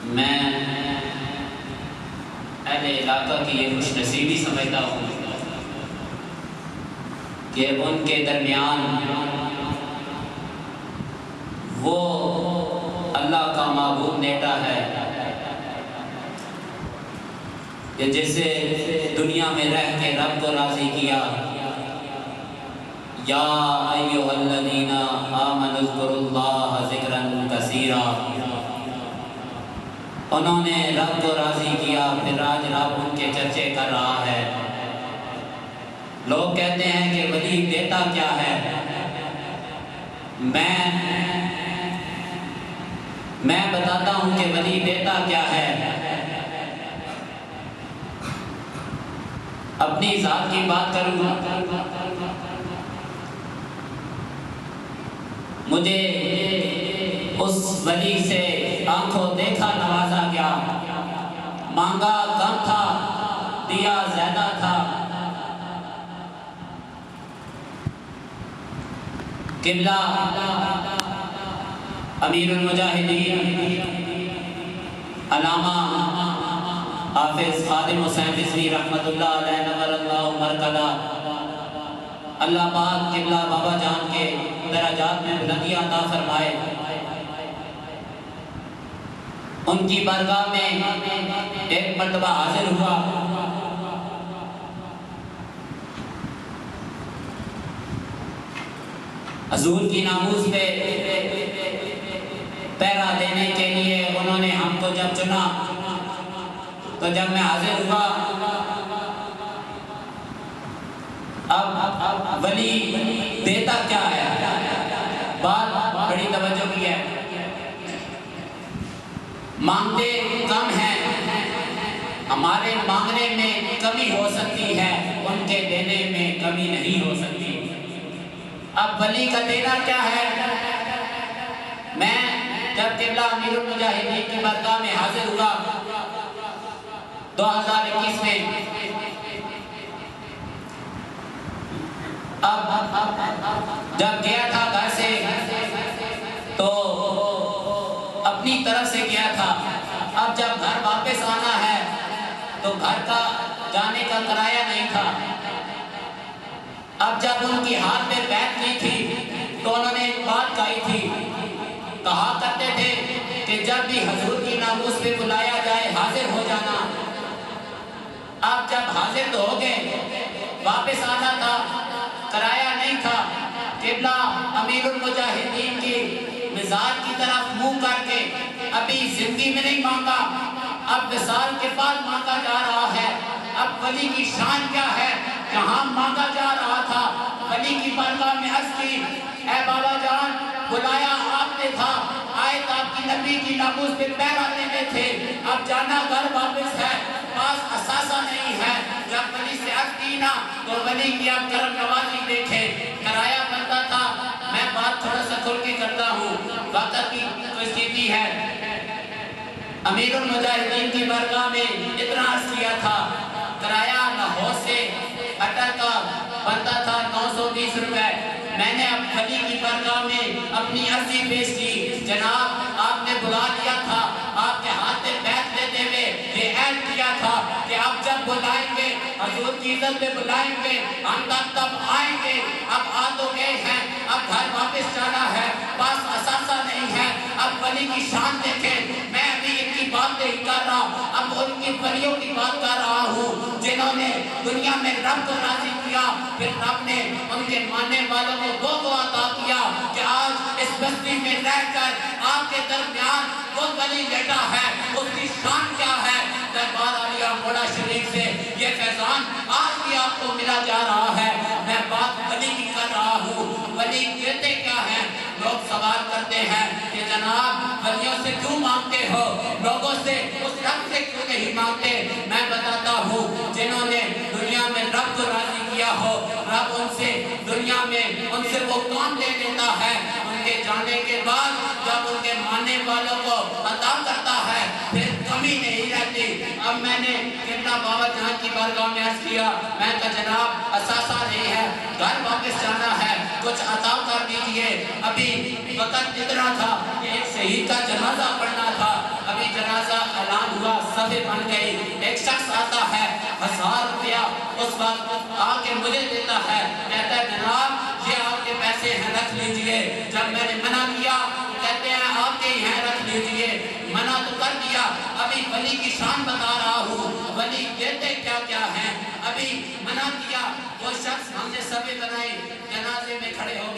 میں اہل علاقہ کی یہ خوش نصیبی سمجھتا ہوں کہ ان کے درمیان وہ اللہ کا معبود نیٹا ہے کہ جسے دنیا میں رہ کے رب کو راضی کیا، یا ایھا الذین آمنوا اذکروا اللہ ذکرا کثیرا، انہوں نے رب کو راضی کیا، پھر آج رب ان کے چرچے کر رہا ہے۔ لوگ کہتے ہیں کہ ولی دیتا کیا ہے؟ میں بتاتا ہوں کہ ولی دیتا کیا ہے۔ اپنی ذات کی بات کروں گا، مجھے اس ولی سے آنکھوں دیکھا نوازا گیا، مانگا کم تھا دیا زیادہ تھا۔ قبلہ امیر المجاہدین علامہ حافظ خادم حسین رضوی رحمت اللہ علیہ نور اللہ مرکزہ، اللہ پاک قبلہ بابا جان کے درجات میں بلندیاں عطا فرمائے۔ ان کی بارگاہ میں ایک مرتبہ حاضر ہوا، حضور کی ناموس پہ پہرا دینے کے لیے انہوں نے ہم کو جب چنا، تو جب میں حاضر ہوا، اب ولی دیتا کیا ہے؟ بات بڑی توجہ کی ہے۔ مانگتے کم ہیں، ہمارے مانگنے میں کمی ہو سکتی ہے، ان کے دینے میں کمی نہیں ہو سکتی۔ اب ولی کا دینا کیا ہے؟ میں جب قبلہ امیر المجاہدین کی بارگاہ میں حاضر ہوا 2021 میں، اب جب گیا تھا گھر سے تو اپنی طرف سے گیا تھا، اب جب گھر واپس آنا ہے تو گھر کا جانے کا کرایہ نہیں تھا۔ اب جب ان کی ہاتھ میں بیعت نہیں تھی تو انہوں نے ایک بات کہی تھی، کہا کرتے تھے کہ جب بھی حضور کی ناموس پہ بلایا جائے حاضر ہو جانا۔ اب جب حاضر تو ہو گئے، واپس آنا تھا، کرایہ نہیں تھا، قبلہ امیر المجاہدین کی مزار کی طرف منہ کر کے ابھی زندگی میں نہیں مانگا، اب وصال کے بعد مانگا جا رہا ہے۔ اب ولی کی شان کیا ہے؟ جہاں مانگا جا رہا تھا، ولی کی بارگاہ میں عرض کی، اے بابا جان بلایا آپ نے تھا، آئے تو آپ کی نبی کی ناموس پہ پہرا دینے تھے، اب جانا گھر واپس ہے، پاس اثاثہ نہیں ہے۔ جب ولی سے عرض کی نا تو ولی کی اب کرم نوازی دیکھے، کرایہ بنتا تھا۔ میں بات تھوڑا سا کھل کے کرتا ہوں، وقت کی توسیعی ہے۔ امیر المجاہدین کی بارگاہ میں اتنا عرض کیا تھا، کرایہ لاہور سے اٹل کا بنتا تھا 920 روپے۔ میں نے اب ولی کی بارگاہ میں اپنی عرضی پیش کی، جناب آپ نے بلا لیا تھا، آپ کے ہاتھ میں بیعت لیتے ہوئے یہ عہد کیا تھا کہ آپ جب بلائیں گے حضور کی عزت میں بلائیں گے ہم تب آئیں گے۔ اب آ تو گئے ہیں، اب گھر واپس جانا ہے، پاس اثاثہ نہیں ہے۔ اب ولی کی شان دیکھیں، میں ابھی ان کی بات نہیں کر رہا، اب ان کی ولیوں کی بات کر رہا ہوں جنہوں نے دنیا میں رب کو راضی کیا، پھر رب نے ان کے ماننے والوں کو وہ عطا کیا کہ آج اس بستی میں رہ کر آپ کے درمیان وہ ولی لیٹا ہے۔ اس کی شان کیا ہے؟ دربار عالیہ مولا شریف سے یہ فیضان آج بھی آپ کو ملا جا رہا ہے۔ میں بات ولی کی کر رہا ہوں، ولی دیتے کیا ہیں؟ لوگ سوال کرتے ہیں کہ جناب ولیوں سے کیوں مانگتے ہو، لوگوں سے اس رب سے کیوں نہیں مانگتے؟ میں بتاتا ہوں، جنہوں نے دنیا میں رب کو راضی کیا ہو، رب ان سے دنیا میں ان سے وہ کام لے لیتا ہے، ان کے جانے کے بعد جب ان کے ماننے والوں کو عطا کرتا ہے پھر کمی نہیں رہتی۔ اب میں نے قبلہ بابا جان کی بارگاہ میں عرض کیا، میں کہا جناب اثاثہ نہیں ہے، گھر واپس جانا ہے، کچھ عطا کر دیجئے۔ ابھی وقت اتنا تھا کہ ایک شہید کا جنازہ پڑھنا تھا، ابھی جنازہ صفے بن گئی. ایک شخص آتا ہے 1000 روپیہ اس وقت آ کے مجھے دیتا ہے, کہتا ہے جناب یہ آپ کے پیسے ہیں رکھ لیجئے. جب میں نے منع کیا کہتے ہیں آپ کے ہیں رکھ لیجئے. منع تو کر دیا, ابھی ولی کی شان بتا رہا ہوں, ولی دیتے کیا کیا ہیں. ابھی منع کیا, وہ شخص ہم نے صفے بنائے, جنازے میں کھڑے ہو